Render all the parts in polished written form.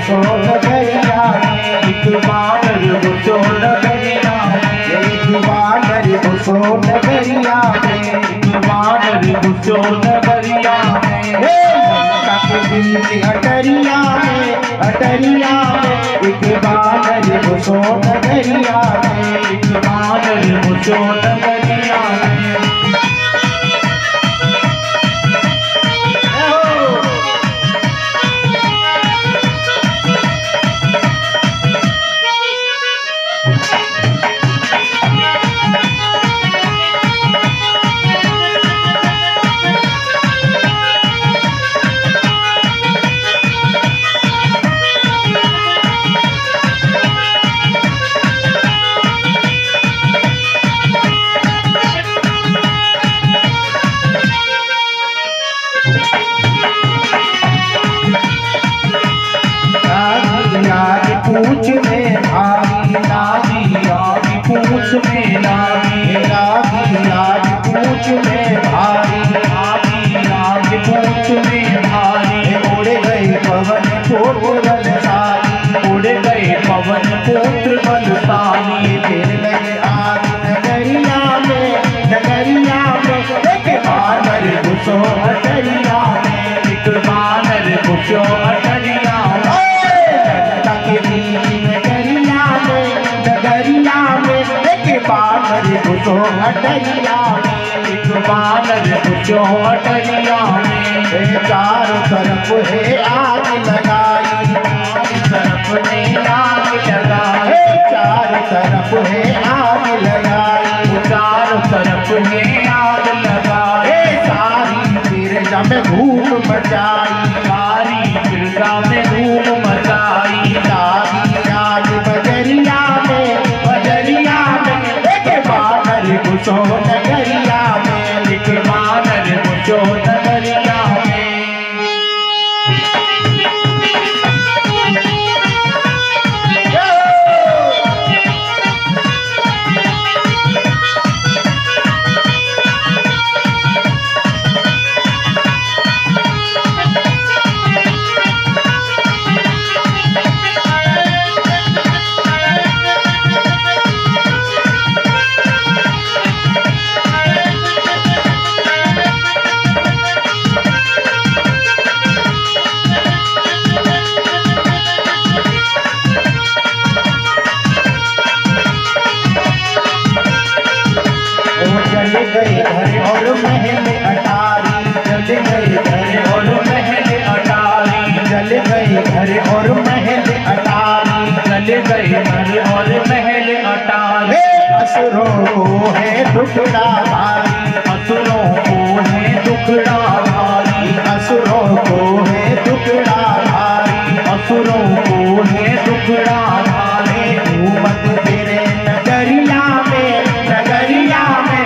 घुसो नगरिया में, एक बानर घुसो नगरिया में, एक बानर घुसो नगरिया में, एक बानर घुसो नगरिया में, लंका के बीच अटरिया में, अटरिया में, एक बानर घुसो नगरिया में, एक बानर घुसो नगरिया में। पूछ में भारी लागी आग पूछ में लागी लागी आग पूछ में भारी लागी आग पूछ में भारी उड़ गए पवन पुत्र बलशाली उड़ गए पवन पुत्र बलशाली फिर लगे आग नगरिया में नगरिया में एक बानर घुसो अटरिया में एक बानर घुसो अटरिया में बानर घुसो अटरिया में एक बानर घुसो अटरिया में चारों तरफ है आग लगाई तरफ ने आग लगाई चारों तरफ है आग लगाई चारों तरफ है आग लगाई सारी बिरजा में धूम मचाई सारी बिरजा में धूम मचाई सारी आग बजरिया में बजरिया में घुसो नगरिया में एक बानर घुसो नगरिया में। जल गए घर और महल अटारी जल गए घर और महल अटारी जल गए घर और महल अटारी जल गए घर और महल अटारी असुरों को है टुकड़ा भारी असुरों को है टुकड़ा भारी असुरों को है टुकड़ा भारी असुरों को है टुकड़ा भारी घूमत फिरे नगरिया में नगरिया में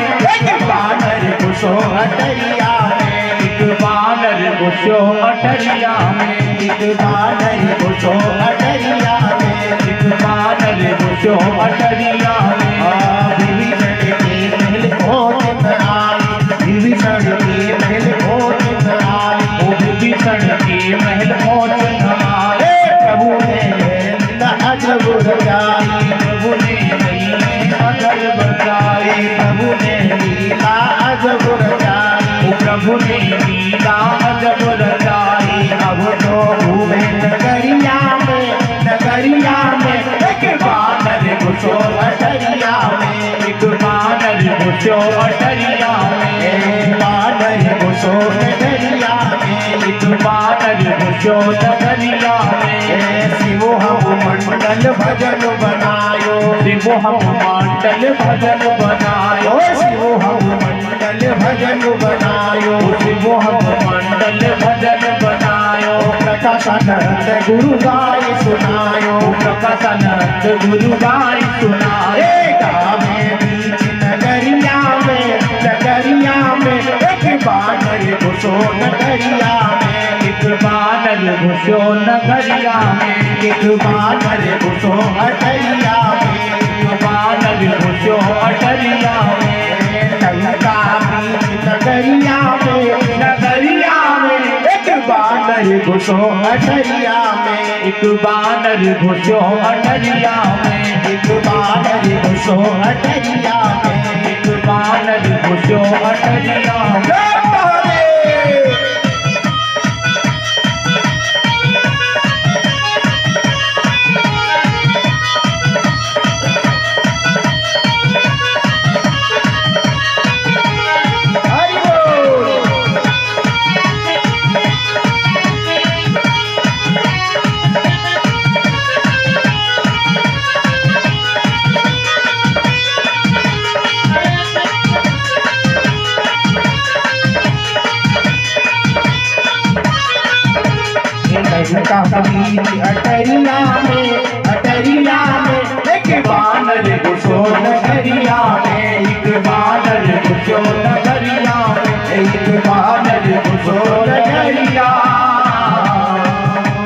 बानर घुसो अटरिया में एक बानर घुसो अटरिया में एक बानर घुसो अटरिया में एक बानर घुसो अटरिया में विभीषण के महल पहुंच न आई विभीषण के महल पहुंच न आई ओ विभीषण के महल पहुंच न आए प्रभु ने अजब रचाई प्रभु ने अजब रचाई प्रभु ने अजब रचाई प्रभु ने लीला अजब रचाई अब तो घूमे नगरिया में एक बानर घुसो अटरिया में एक बानर घुसो अटरिया में बानर घुसो नगरिया में एक बानर घुसो नगरिया में शिव हम मंडल भजन बनायो शिव हम मंडल भजन बनायो शिव हम मंडल भजन बनायो शिव हम मंडल भजन बनायो प्रकाशानंद गुरु गाय सुनायो प्रकाशानंद गुरु गाय सुनायो गावे बीच नगरिया में एक बानर घुसो नगरिया में एक बानर घुसो नगरिया में एक बानर घुसो अटरिया में एक बानर घुसो अटरिया में लंका बीच नगरिया में एक बानर बानर घुसो अटरिया में, एक बानर घुसो अटरिया में, एक बानर घुसो अटरिया में, एक बानर घुसो अटरिया में। अटरिया में, अटरिया में एक बानर घुसो नगरिया में, एक बानर घुसो